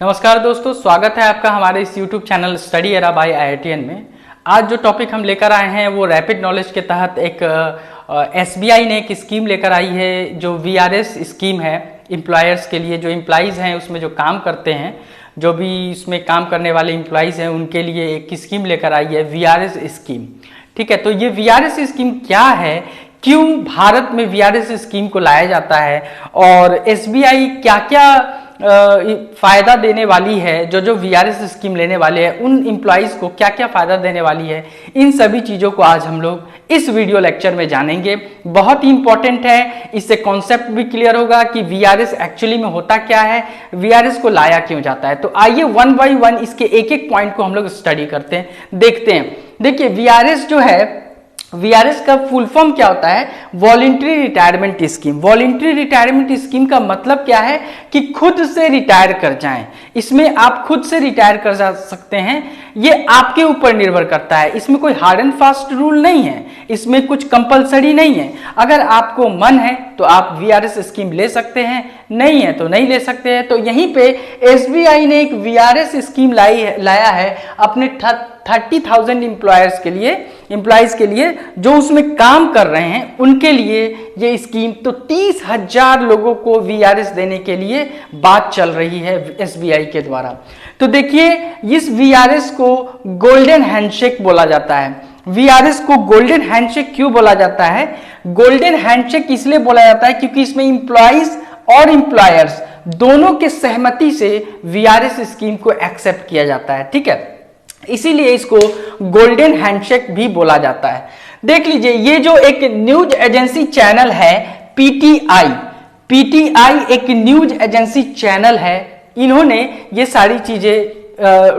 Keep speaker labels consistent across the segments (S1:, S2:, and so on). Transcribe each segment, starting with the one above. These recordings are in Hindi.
S1: नमस्कार दोस्तों, स्वागत है आपका हमारे इस YouTube channel study era by IITian में। आज जो टॉपिक हम लेकर आए हैं वो रैपिड नॉलेज के तहत एक SBI ने एक स्कीम लेकर आई है जो VRS स्कीम है एम्प्लॉयर्स के लिए। जो एम्प्लॉइज़ हैं उसमें जो काम करते हैं, जो भी इसमें काम करने वाले एम्प्लॉइज़ हैं उनके लिए एक स्कीम लेकर आई है VRS स्कीम। ठीक है, तो ये VRS स्कीम क्या है, क्यों भारत में VRS स्कीम को लाया जाता है और SBI क्या क्या फायदा देने वाली है, जो VRS स्कीम लेने वाले हैं उन एम्प्लॉइज को क्या क्या फायदा देने वाली है, इन सभी चीज़ों को आज हम लोग इस वीडियो लेक्चर में जानेंगे। बहुत ही इंपॉर्टेंट है, इससे कॉन्सेप्ट भी क्लियर होगा कि VRS एक्चुअली में होता क्या है, VRS को लाया क्यों जाता है। तो आइए वन बाय वन इसके एक एक पॉइंट को हम लोग स्टडी करते हैं, देखते हैं। देखिए VRS जो है, VRS का फुल फॉर्म क्या होता है, voluntary retirement scheme. Voluntary retirement scheme का मतलब क्या है कि खुद से रिटायर कर जाएं। इसमें आप खुद से रिटायर कर जा सकते हैं, ये आपके ऊपर निर्भर करता है। इसमें कोई हार्ड एंड फास्ट रूल नहीं है, इसमें कुछ कंपलसरी नहीं है। अगर आपको मन है तो आप VRS स्कीम ले सकते हैं, नहीं है तो नहीं ले सकते हैं। तो यहीं पे SBI ने एक VRS स्कीम लाया है अपने 30,000 एम्प्लॉयज के लिए जो उसमें काम कर रहे हैं उनके लिए ये स्कीम। तो 30,000 लोगों को VRS देने के लिए बात चल रही है SBI के द्वारा। तो देखिए इस VRS को गोल्डन हैंडशेक बोला जाता है। VRS को गोल्डन हैंडशेक क्यों बोला जाता है? गोल्डन हैंडशेक इसलिए बोला जाता है क्योंकि इसमें एम्प्लॉइज और एम्प्लॉयर्स दोनों के सहमति से VRS स्कीम को एक्सेप्ट किया जाता है। ठीक है, इसीलिए इसको गोल्डन हैंडशेक भी बोला जाता है। देख लीजिए, ये जो एक न्यूज एजेंसी चैनल है PTI एक न्यूज एजेंसी चैनल है, इन्होंने ये सारी चीजें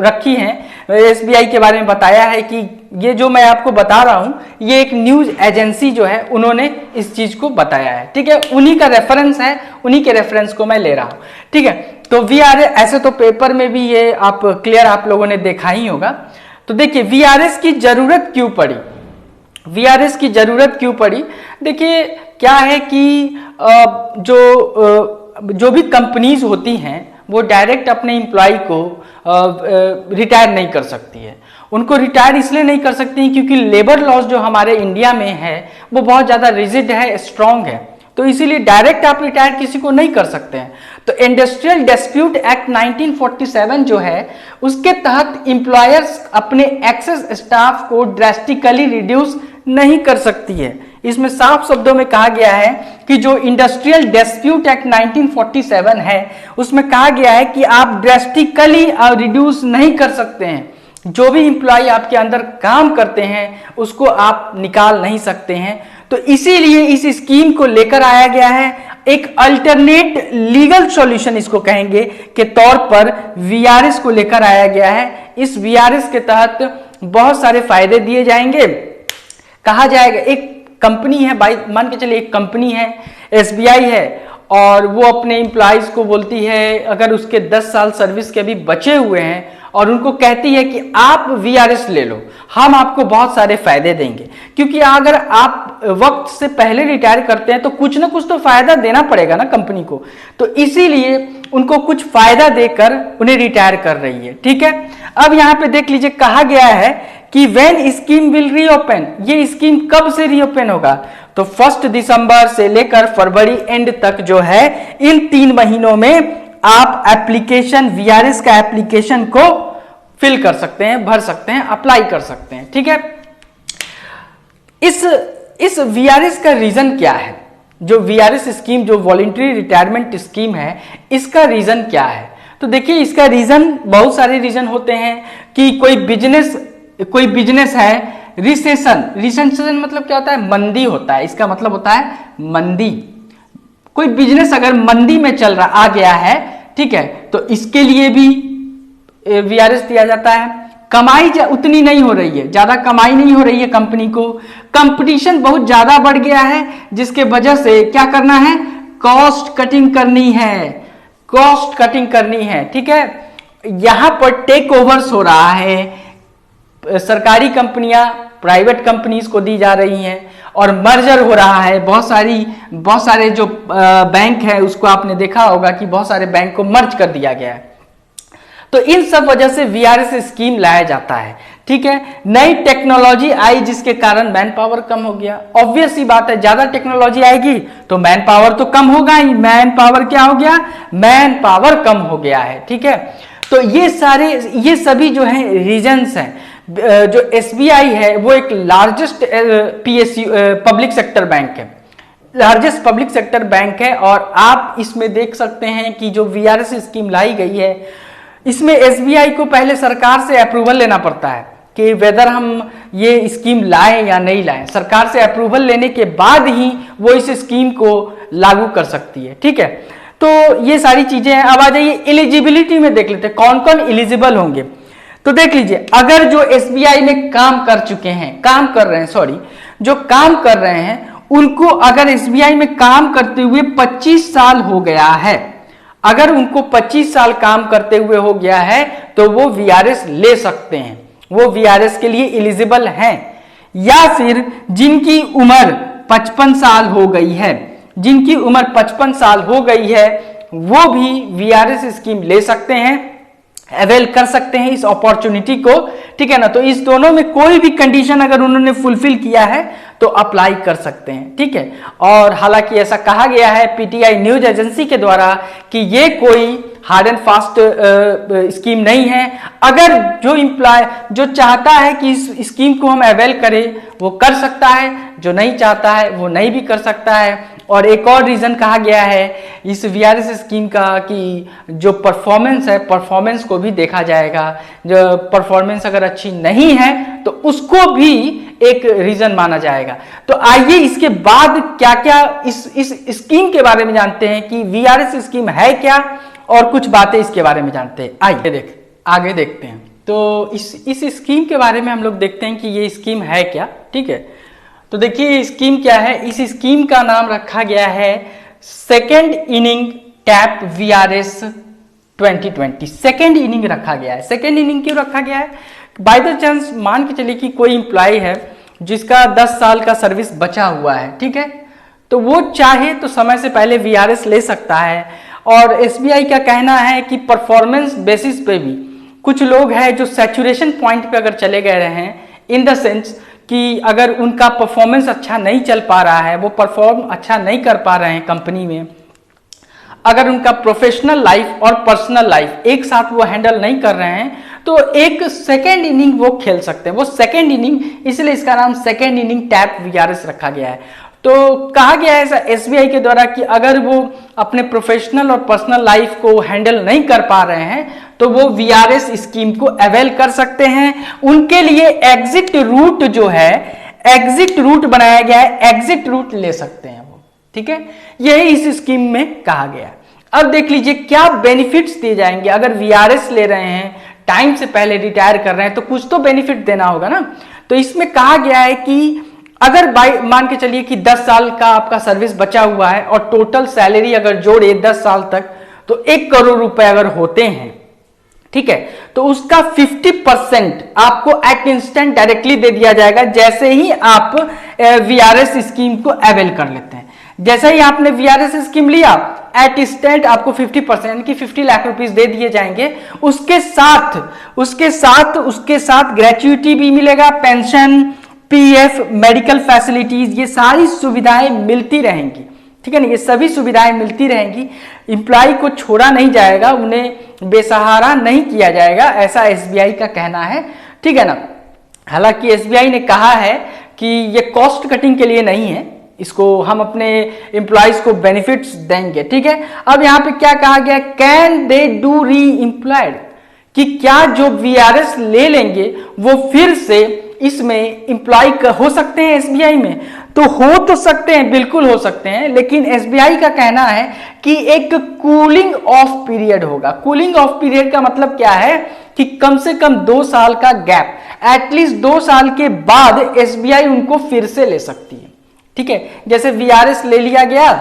S1: रखी हैं। SBI के बारे में बताया है कि ये जो मैं आपको बता रहा हूं ये एक न्यूज एजेंसी जो है उन्होंने इस चीज को बताया है। ठीक है, उन्हीं का रेफरेंस है, उन्हीं के रेफरेंस को मैं ले रहा हूं। ठीक है, तो VRS ऐसे तो पेपर में भी ये आप लोगों ने देखा ही होगा। तो देखिए VRS की जरूरत क्यों पड़ी, VRS की जरूरत क्यों पड़ी? देखिए क्या है कि जो भी कंपनीज होती हैं वो डायरेक्ट अपने एम्प्लॉय को रिटायर नहीं कर सकती है। उनको रिटायर इसलिए नहीं कर सकती क्योंकि लेबर लॉज जो हमारे इंडिया में है वो बहुत ज़्यादा रिजिड है, स्ट्रॉन्ग है। तो इसीलिए डायरेक्ट आप रिटायर किसी को नहीं कर सकते हैं। तो इंडस्ट्रियल डिस्प्यूट एक्ट 1947 जो है उसके तहत एम्प्लॉयर्स अपने एक्सेस स्टाफ को ड्रास्टिकली रिड्यूस नहीं कर सकती है। इसमें साफ शब्दों में कहा गया है कि जो इंडस्ट्रियल डिस्प्यूट एक्ट 1947 है उसमें कहा गया है कि आप ड्रास्टिकली रिड्यूस नहीं कर सकते हैं। जो भी एम्प्लॉय आपके अंदर काम करते हैं उसको आप निकाल नहीं सकते हैं। तो इसीलिए इस स्कीम को लेकर आया गया है, एक अल्टरनेट लीगल सॉल्यूशन इसको कहेंगे के तौर पर VRS को लेकर आया गया है। इस VRS के तहत बहुत सारे फायदे दिए जाएंगे। कहा जाएगा एक कंपनी है, भाई मान के चलिए एक कंपनी है SBI है और वो अपने एम्प्लॉइज को बोलती है अगर उसके 10 साल सर्विस के भी बचे हुए हैं और उनको कहती है कि आप VRS ले लो, हम आपको बहुत सारे फायदे देंगे। क्योंकि अगर आप वक्त से पहले रिटायर करते हैं तो कुछ ना कुछ तो फायदा देना पड़ेगा ना कंपनी को। तो इसीलिए उनको कुछ फायदा देकर उन्हें रिटायर कर रही है। ठीक है, अब यहाँ पे देख लीजिए कहा गया है कि व्हेन स्कीम विल रीओपन, ये स्कीम कब से रीओपन होगा? तो 1 दिसंबर से लेकर फरवरी एंड तक जो है इन 3 महीनों में आप एप्लीकेशन VRS का एप्लीकेशन को फिल कर सकते हैं, भर सकते हैं, अप्लाई कर सकते हैं। ठीक है, इस VRS का रीजन क्या है? जो VRS स्कीम जो वॉलंटरी रिटायरमेंट स्कीम है इसका रीजन क्या है? तो देखिए इसका रीजन, बहुत सारे रीजन होते हैं कि कोई बिजनेस है, रिसेशन मतलब क्या होता है? मंदी होता है, इसका मतलब होता है मंदी। कोई बिजनेस अगर मंदी में चल रहा आ गया है, ठीक है, तो इसके लिए भी VRS दिया जाता है। कमाई उतनी नहीं हो रही है, ज्यादा कमाई नहीं हो रही है कंपनी को, कंपटीशन बहुत ज्यादा बढ़ गया है जिसके वजह से क्या करना है? कॉस्ट कटिंग करनी है। ठीक है, यहां पर टेक ओवर्स हो रहा है, सरकारी कंपनियां प्राइवेट कंपनीज को दी जा रही हैं और मर्जर हो रहा है। बहुत सारे जो बैंक है उसको आपने देखा होगा कि बहुत सारे बैंक को मर्ज कर दिया गया है। तो इन सब वजह से वीआरएस स्कीम लाया जाता है। ठीक है, नई टेक्नोलॉजी आई जिसके कारण मैन पावर कम हो गया। ऑब्वियस सी बात है, ज्यादा टेक्नोलॉजी आएगी तो मैन पावर तो कम होगा ही। मैन पावर क्या हो गया? मैन पावर कम हो गया है। ठीक है, तो ये सभी जो है रीजंस हैं। जो एसबीआई है वो एक largest PSU public sector bank है, लार्जेस्ट पब्लिक सेक्टर बैंक है। और आप इसमें देख सकते हैं कि जो वीआरएस स्कीम लाई गई है, इसमें एसबीआई को पहले सरकार से अप्रूवल लेना पड़ता है कि वेदर हम ये स्कीम लाएं या नहीं लाएं। सरकार से अप्रूवल लेने के बाद ही वो इस स्कीम को लागू कर सकती है। ठीक है, तो ये सारी चीजें हैं। अब आ जाइए एलिजिबिलिटी में देख लेते हैं कौन कौन एलिजिबल होंगे। तो देख लीजिए, अगर जो एसबीआई में काम कर चुके हैं, जो काम कर रहे हैं उनको अगर एसबीआई में काम करते हुए 25 साल हो गया है, अगर उनको 25 साल काम करते हुए हो गया है तो वो वीआरएस ले सकते हैं, वो वीआरएस के लिए एलिजिबल हैं। या फिर जिनकी उम्र 55 साल हो गई है, जिनकी उम्र 55 साल हो गई है वो भी वीआरएस स्कीम ले सकते हैं, अवेल कर सकते हैं इस अपॉर्चुनिटी को। ठीक है ना, तो इस दोनों में कोई भी कंडीशन अगर उन्होंने फुलफिल किया है तो अप्लाई कर सकते हैं। ठीक है, और हालांकि ऐसा कहा गया है पीटीआई न्यूज एजेंसी के द्वारा कि ये कोई हार्ड एंड फास्ट स्कीम नहीं है। अगर जो चाहता है कि इस स्कीम को हम अवेल करें वो कर सकता है, जो नहीं चाहता है वो नहीं भी कर सकता है। और एक और रीजन कहा गया है इस वीआरएस स्कीम का कि जो परफॉर्मेंस है, परफॉर्मेंस को भी देखा जाएगा। जो परफॉर्मेंस अगर अच्छी नहीं है तो उसको भी एक रीजन माना जाएगा। तो आइए इसके बाद क्या क्या इस स्कीम के बारे में जानते हैं कि वीआरएस स्कीम है क्या, और कुछ बातें इसके बारे में जानते हैं। आइए आगे देखते हैं। तो इस स्कीम के बारे में हम लोग देखते हैं कि ये स्कीम है क्या। ठीक है, तो देखिए स्कीम क्या है। इस स्कीम का नाम रखा गया है second inning tap VRS 2020। Second inning रखा गया है। सेकेंड इनिंग क्यों रखा गया है? बाय द चांस मान के चलिए कि कोई इंप्लॉय है जिसका 10 साल का सर्विस बचा हुआ है। ठीक है, तो वो चाहे तो समय से पहले वीआरएस ले सकता है। और एसबीआई का कहना है कि परफॉर्मेंस बेसिस पे भी कुछ लोग हैं जो सैचुरेशन पॉइंट पे अगर चले गए हैं, इन द सेंस कि अगर उनका परफॉर्मेंस अच्छा नहीं चल पा रहा है, वो परफॉर्म अच्छा नहीं कर पा रहे हैं कंपनी में, अगर उनका प्रोफेशनल लाइफ और पर्सनल लाइफ एक साथ वो हैंडल नहीं कर रहे हैं, तो एक सेकेंड इनिंग वो खेल सकते हैं। वो सेकेंड इनिंग, इसलिए इसका नाम सेकेंड इनिंग टैप वीआरएस रखा गया है। तो कहा गया है एसबीआई के द्वारा कि अगर वो अपने प्रोफेशनल और पर्सनल लाइफ को हैंडल नहीं कर पा रहे हैं तो वो वीआरएस स्कीम को अवेल कर सकते हैं। उनके लिए एग्जिट रूट जो है, एग्जिट रूट बनाया गया है, एग्जिट रूट ले सकते हैं वो। ठीक है, यही इस स्कीम में कहा गया है। अब देख लीजिए क्या बेनिफिट्स दिए जाएंगे। अगर वीआरएस ले रहे हैं, टाइम से पहले रिटायर कर रहे हैं, तो कुछ तो बेनिफिट देना होगा ना। तो इसमें कहा गया है कि अगर मान के चलिए कि 10 साल का आपका सर्विस बचा हुआ है और टोटल सैलरी अगर जोड़े 10 साल तक तो 1 करोड़ रुपए अगर होते हैं, ठीक है, तो उसका 50% आपको एट इंस्टेंट डायरेक्टली दे दिया जाएगा जैसे ही आप वीआरएस स्कीम को अवेल कर लेते हैं। जैसे ही आपने वीआरएस स्कीम लिया, एट इंस्टेंट आपको 50% की 50 लाख रुपीस दे दिए जाएंगे। उसके साथ ग्रेच्युटी भी मिलेगा, पेंशन, पीएफ, मेडिकल फैसिलिटीज, ये सारी सुविधाएं मिलती रहेंगी। ठीक है ना, ये सभी सुविधाएं मिलती रहेंगी। इंप्लॉय को छोड़ा नहीं जाएगा, उन्हें बेसहारा नहीं किया जाएगा, ऐसा एसबीआई का कहना है। ठीक है ना, हालांकि एसबीआई ने कहा है कि ये कॉस्ट कटिंग के लिए नहीं है, इसको हम अपने एम्प्लॉयज को बेनिफिट्स देंगे। ठीक है, अब यहाँ पे क्या कहा गया, कैन दे डू री एम्प्लॉयड, कि क्या जो वीआरएस ले लेंगे वो फिर से इसमें एम्प्लॉय हो सकते हैं एसबीआई में। तो हो तो सकते हैं, बिल्कुल हो सकते हैं, लेकिन एसबीआई का कहना है कि एक कूलिंग ऑफ पीरियड होगा। कूलिंग ऑफ पीरियड का मतलब क्या है कि कम से कम 2 साल का गैप, एटलीस्ट 2 साल के बाद एसबीआई उनको फिर से ले सकती है। ठीक है, जैसे वीआरएस ले लिया गया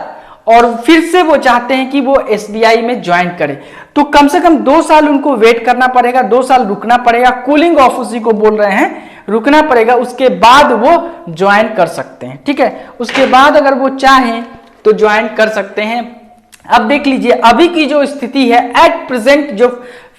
S1: और फिर से वो चाहते हैं कि वो एसबीआई में ज्वाइन करे, तो कम से कम 2 साल उनको वेट करना पड़ेगा, 2 साल रुकना पड़ेगा। कूलिंग ऑफ उसी को बोल रहे हैं, रुकना पड़ेगा, उसके बाद वो ज्वाइन कर सकते हैं। ठीक है, उसके बाद अगर वो चाहें तो ज्वाइन कर सकते हैं। अब देख लीजिए अभी की जो स्थिति है, एट प्रेजेंट जो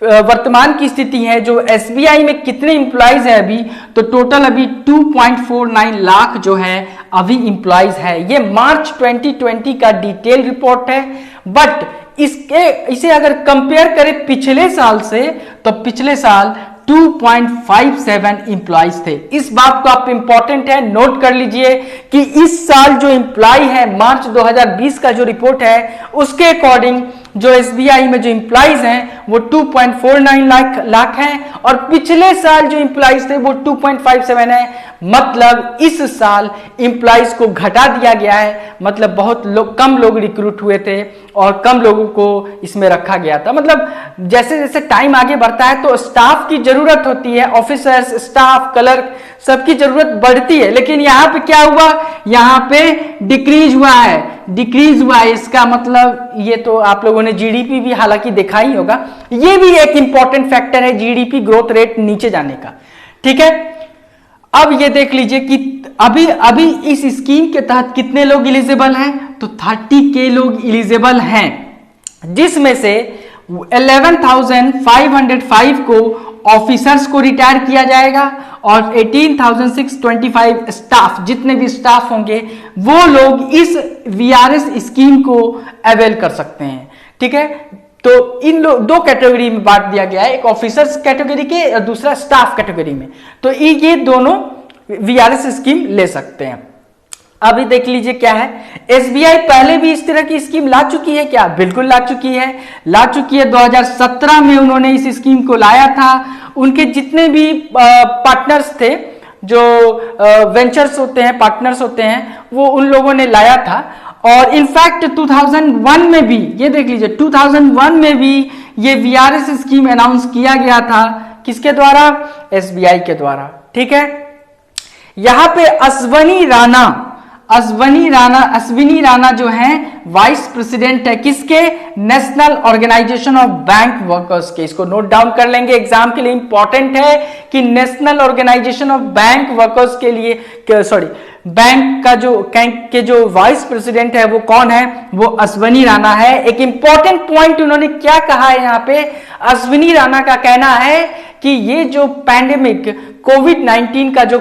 S1: वर्तमान की स्थिति है, जो एसबीआई में कितने इंप्लॉइज है अभी, तो टोटल अभी 2.49 लाख जो है अभी इंप्लॉइज है। ये मार्च 2020 का डिटेल रिपोर्ट है। बट इसे अगर कंपेयर करें पिछले साल से, तो पिछले साल 2.57 इंप्लॉइज थे। इस बात को आप इंपॉर्टेंट है नोट कर लीजिए कि इस साल जो इंप्लॉय है, मार्च 2020 का जो रिपोर्ट है उसके अकॉर्डिंग जो एसबीआई में जो इंप्लॉइज हैं वो 2.49 लाख हैं, और पिछले साल जो इंप्लॉइज थे वो 2.57 है। मतलब इस साल इंप्लॉइज को घटा दिया गया है, मतलब बहुत कम लोग रिक्रूट हुए थे और कम लोगों को इसमें रखा गया था। मतलब जैसे जैसे टाइम आगे बढ़ता है तो स्टाफ की जरूरत होती है, ऑफिसर्स, स्टाफ, क्लर्क, सबकी जरूरत बढ़ती है। लेकिन यहाँ पे क्या हुआ, यहाँ पे डिक्रीज हुआ है, डिक्रीज हुआ है। इसका मतलब ये तो आप लोगों ने जीडीपी भी हालांकि देखा ही होगा, ये भी एक इंपॉर्टेंट फैक्टर है जीडीपी ग्रोथ रेट नीचे जाने का। ठीक है, अब ये देख लीजिए कि अभी इस स्कीम के तहत कितने लोग एलिजिबल हैं, तो 30K लोग एलिजिबल हैं, जिसमें से 11,505 को ऑफिसर्स को रिटायर किया जाएगा और 18,625 स्टाफ, जितने भी स्टाफ होंगे वो लोग इस वीआरएस स्कीम को अवेल कर सकते हैं। ठीक है, तो इन दो कैटेगरी में बांट दिया गया है, एक ऑफिसर्स कैटेगरी के और दूसरा स्टाफ कैटेगरी में। तो ये दोनों वीआरएस स्कीम ले सकते हैं। अभी देख लीजिए क्या है, एसबीआई पहले भी इस तरह की स्कीम ला चुकी है क्या? बिल्कुल ला चुकी है। 2017 में उन्होंने इस स्कीम को लाया था। उनके जितने भी पार्टनर्स थे, जो वेंचर्स होते हैं, पार्टनर्स होते हैं, वो उन लोगों ने लाया था। और इनफैक्ट 2001 में भी, ये देख लीजिए 2001 में भी ये वीआरएस स्कीम अनाउंस किया गया था। किसके द्वारा? एसबीआई के द्वारा। ठीक है, यहां पे अश्विनी राणा जो है वाइस प्रेसिडेंट है किसके? National organisation of bank workers के। इसको नोट डाउन कर लेंगे, एग्जाम के लिए इंपॉर्टेंट है कि national organisation of bank workers के लिए, बैंक के जो वाइस प्रेसिडेंट है वो कौन है? वो अश्विनी राणा है। एक इंपॉर्टेंट पॉइंट उन्होंने क्या कहा है यहाँ पे, अश्विनी राणा का कहना है कि ये जो पैंडेमिक कोविड-19 का जो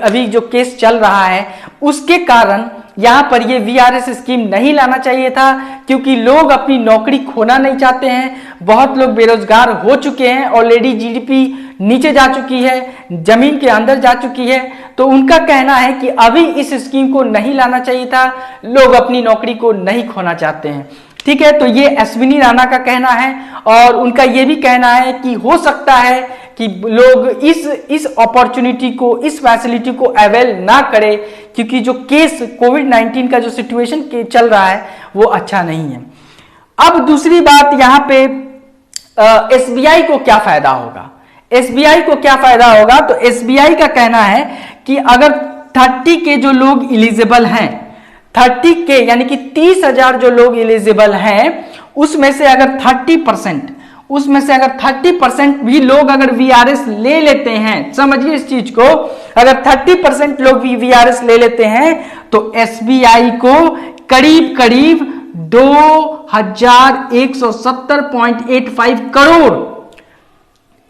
S1: अभी जो केस चल रहा है, उसके कारण यहां पर ये वीआरएस स्कीम नहीं लाना चाहिए था, क्योंकि लोग अपनी नौकरी खोना नहीं चाहते हैं। बहुत लोग बेरोजगार हो चुके हैं, ऑलरेडी जीडीपी नीचे जा चुकी है, जमीन के अंदर जा चुकी है। तो उनका कहना है कि अभी इस स्कीम को नहीं लाना चाहिए था, लोग अपनी नौकरी को नहीं खोना चाहते हैं। ठीक है, तो ये अश्विनी राणा का कहना है। और उनका ये भी कहना है कि हो सकता है कि लोग इस अपॉर्चुनिटी को, इस फैसिलिटी को अवेल ना करें, क्योंकि जो केस कोविड-19 का जो सिचुएशन चल रहा है वो अच्छा नहीं है। अब दूसरी बात, यहां पे एसबीआई को क्या फायदा होगा? एसबीआई को क्या फायदा होगा? तो एसबीआई का कहना है कि अगर 30K जो लोग एलिजिबल हैं, 30K यानी कि 30,000 जो लोग एलिजिबल हैं, उसमें से अगर 30% भी लोग अगर वीआरएस ले लेते हैं, समझिए इस चीज को, अगर 30% लोग भी वीआरएस ले लेते हैं तो एसबीआई को करीब 2170.85 करोड़,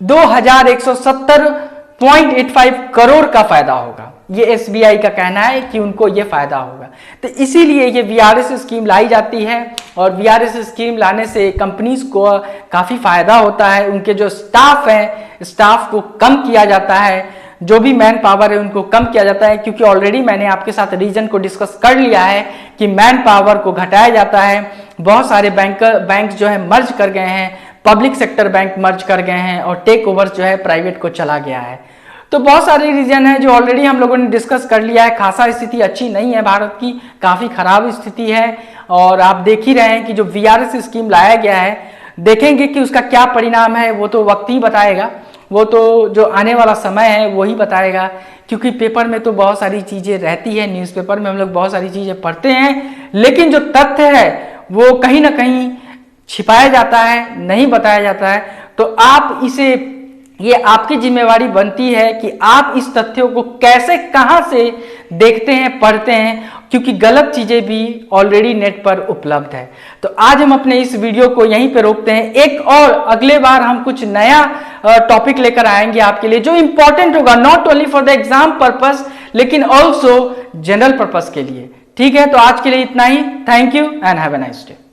S1: 2170.85 करोड़ का फायदा होगा। ये एसबीआई का कहना है कि उनको ये फायदा होगा। तो इसीलिए ये वीआरएस स्कीम लाई जाती है, और वीआरएस स्कीम लाने से कंपनीज को काफी फायदा होता है। उनके जो स्टाफ है, स्टाफ को कम किया जाता है, जो भी मैन पावर है उनको कम किया जाता है, क्योंकि ऑलरेडी मैंने आपके साथ रीजन को डिस्कस कर लिया है कि मैन पावर को घटाया जाता है। बहुत सारे बैंक जो है मर्ज कर गए हैं, पब्लिक सेक्टर बैंक मर्ज कर गए हैं, और टेक ओवर जो है प्राइवेट को चला गया है। तो बहुत सारे रीजन है जो ऑलरेडी हम लोगों ने डिस्कस कर लिया है। खासा स्थिति अच्छी नहीं है भारत की, काफी खराब स्थिति है। और आप देख ही रहे हैं कि जो वीआरएस स्कीम लाया गया है, देखेंगे कि उसका क्या परिणाम है, वो तो वक्त ही बताएगा, वो तो जो आने वाला समय है वही बताएगा। क्योंकि पेपर में तो बहुत सारी चीजें रहती है, न्यूज़पेपर में हम लोग बहुत सारी चीजें पढ़ते हैं, लेकिन जो तथ्य है वो कहीं ना कहीं छिपाया जाता है, नहीं बताया जाता है। तो आप इसे ये आपकी जिम्मेवारी बनती है कि आप इस तथ्यों को कैसे कहां से देखते हैं, पढ़ते हैं, क्योंकि गलत चीजें भी ऑलरेडी नेट पर उपलब्ध है। तो आज हम अपने इस वीडियो को यहीं पे रोकते हैं। एक और अगले बार हम कुछ नया टॉपिक लेकर आएंगे आपके लिए, जो इंपॉर्टेंट होगा not only for the exam purpose लेकिन ऑल्सो जनरल पर्पस के लिए। ठीक है, तो आज के लिए इतना ही। Thank you and have a nice day.